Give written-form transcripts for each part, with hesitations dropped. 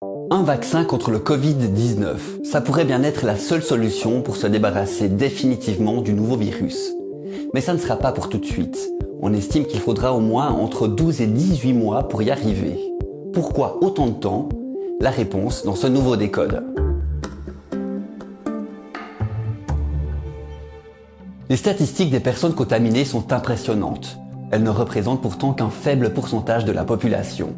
Un vaccin contre le Covid-19, ça pourrait bien être la seule solution pour se débarrasser définitivement du nouveau virus. Mais ça ne sera pas pour tout de suite. On estime qu'il faudra au moins entre 12 et 18 mois pour y arriver. Pourquoi autant de temps? La réponse dans ce nouveau décode. Les statistiques des personnes contaminées sont impressionnantes. Elles ne représentent pourtant qu'un faible pourcentage de la population.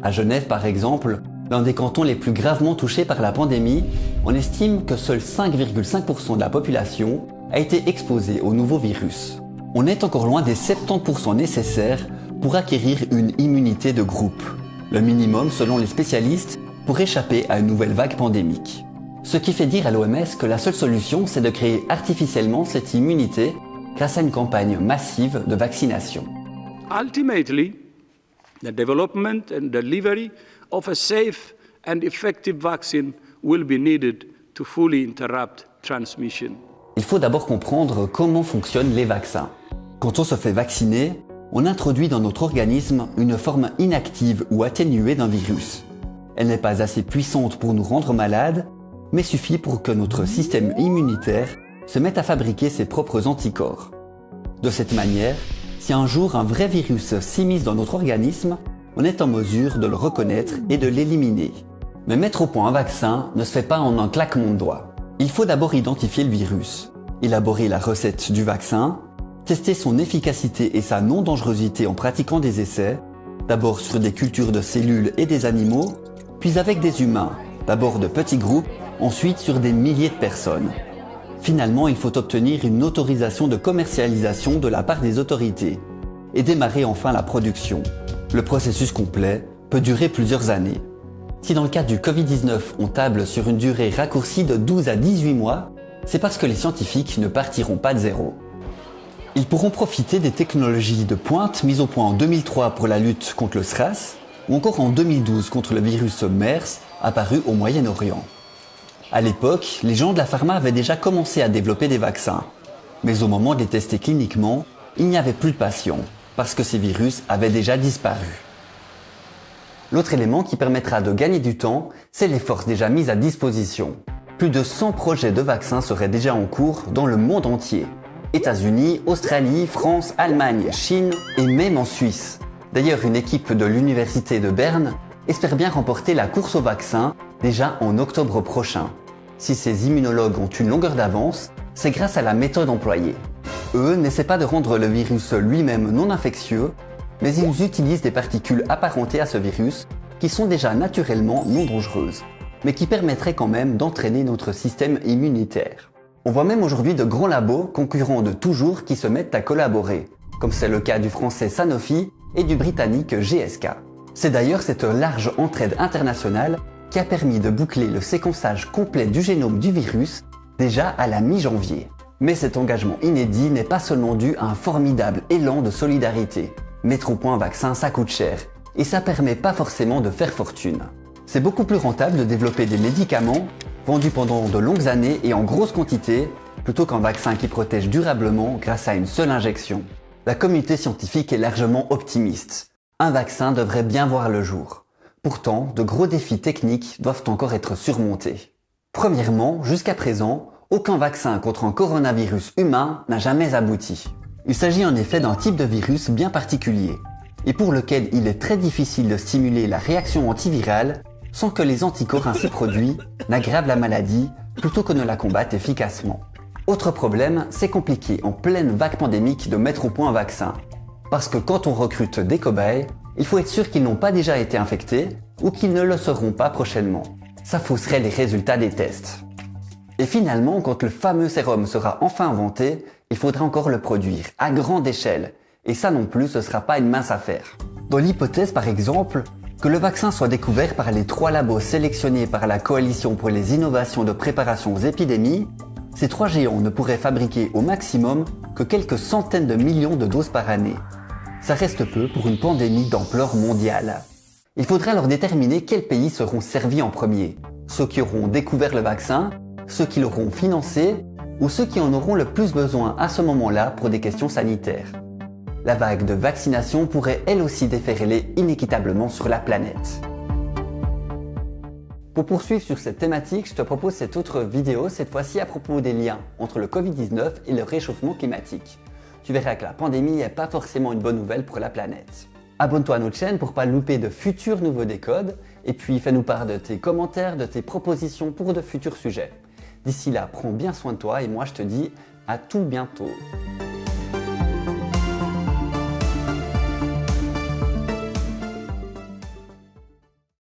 À Genève par exemple, l'un des cantons les plus gravement touchés par la pandémie, on estime que seul 5,5% de la population a été exposée au nouveau virus. On est encore loin des 70% nécessaires pour acquérir une immunité de groupe. Le minimum, selon les spécialistes, pour échapper à une nouvelle vague pandémique. Ce qui fait dire à l'OMS que la seule solution, c'est de créer artificiellement cette immunité grâce à une campagne massive de vaccination. Ultimately, the development and delivery of a safe and effective vaccine will be needed to fully interrupt transmission. Il faut d'abord comprendre comment fonctionnent les vaccins. Quand on se fait vacciner, on introduit dans notre organisme une forme inactive ou atténuée d'un virus. Elle n'est pas assez puissante pour nous rendre malades, mais suffit pour que notre système immunitaire se mette à fabriquer ses propres anticorps. De cette manière, si un jour un vrai virus s'immisce dans notre organisme, on est en mesure de le reconnaître et de l'éliminer. Mais mettre au point un vaccin ne se fait pas en un claquement de doigts. Il faut d'abord identifier le virus, élaborer la recette du vaccin, tester son efficacité et sa non-dangerosité en pratiquant des essais, d'abord sur des cultures de cellules et des animaux, puis avec des humains, d'abord de petits groupes, ensuite sur des milliers de personnes. Finalement, il faut obtenir une autorisation de commercialisation de la part des autorités et démarrer enfin la production. Le processus complet peut durer plusieurs années. Si dans le cas du Covid-19, on table sur une durée raccourcie de 12 à 18 mois, c'est parce que les scientifiques ne partiront pas de zéro. Ils pourront profiter des technologies de pointe mises au point en 2003 pour la lutte contre le SRAS ou encore en 2012 contre le virus MERS apparu au Moyen-Orient. À l'époque, les gens de la pharma avaient déjà commencé à développer des vaccins. Mais au moment de les tester cliniquement, il n'y avait plus de patients, parce que ces virus avaient déjà disparu. L'autre élément qui permettra de gagner du temps, c'est les forces déjà mises à disposition. Plus de 100 projets de vaccins seraient déjà en cours dans le monde entier. États-Unis, Australie, France, Allemagne, Chine et même en Suisse. D'ailleurs, une équipe de l'université de Berne espère bien remporter la course au vaccin déjà en octobre prochain. Si ces immunologues ont une longueur d'avance, c'est grâce à la méthode employée. Eux n'essaient pas de rendre le virus lui-même non infectieux, mais ils utilisent des particules apparentées à ce virus qui sont déjà naturellement non dangereuses, mais qui permettraient quand même d'entraîner notre système immunitaire. On voit même aujourd'hui de grands labos concurrents de toujours qui se mettent à collaborer, comme c'est le cas du français Sanofi et du britannique GSK. C'est d'ailleurs cette large entraide internationale qui a permis de boucler le séquençage complet du génome du virus déjà à la mi-janvier. Mais cet engagement inédit n'est pas seulement dû à un formidable élan de solidarité. Mettre au point un vaccin, ça coûte cher, et ça permet pas forcément de faire fortune. C'est beaucoup plus rentable de développer des médicaments vendus pendant de longues années et en grosse quantité, plutôt qu'un vaccin qui protège durablement grâce à une seule injection. La communauté scientifique est largement optimiste. Un vaccin devrait bien voir le jour. Pourtant, de gros défis techniques doivent encore être surmontés. Premièrement, jusqu'à présent, aucun vaccin contre un coronavirus humain n'a jamais abouti. Il s'agit en effet d'un type de virus bien particulier, et pour lequel il est très difficile de stimuler la réaction antivirale sans que les anticorps ainsi produits n'aggravent la maladie plutôt que ne la combattent efficacement. Autre problème, c'est compliqué en pleine vague pandémique de mettre au point un vaccin. Parce que quand on recrute des cobayes, il faut être sûr qu'ils n'ont pas déjà été infectés ou qu'ils ne le seront pas prochainement. Ça fausserait les résultats des tests. Et finalement, quand le fameux sérum sera enfin inventé, il faudra encore le produire à grande échelle. Et ça non plus, ce sera pas une mince affaire. Dans l'hypothèse par exemple, que le vaccin soit découvert par les 3 labos sélectionnés par la Coalition pour les innovations de préparation aux épidémies, ces 3 géants ne pourraient fabriquer au maximum que quelques centaines de millions de doses par année. Ça reste peu pour une pandémie d'ampleur mondiale. Il faudra alors déterminer quels pays seront servis en premier. Ceux qui auront découvert le vaccin, ceux qui l'auront financé ou ceux qui en auront le plus besoin à ce moment-là pour des questions sanitaires. La vague de vaccination pourrait elle aussi déferler inéquitablement sur la planète. Pour poursuivre sur cette thématique, je te propose cette autre vidéo, cette fois-ci à propos des liens entre le Covid-19 et le réchauffement climatique. Tu verras que la pandémie n'est pas forcément une bonne nouvelle pour la planète. Abonne-toi à notre chaîne pour ne pas louper de futurs nouveaux décodes et puis fais-nous part de tes commentaires, de tes propositions pour de futurs sujets. D'ici là, prends bien soin de toi et moi je te dis à tout bientôt.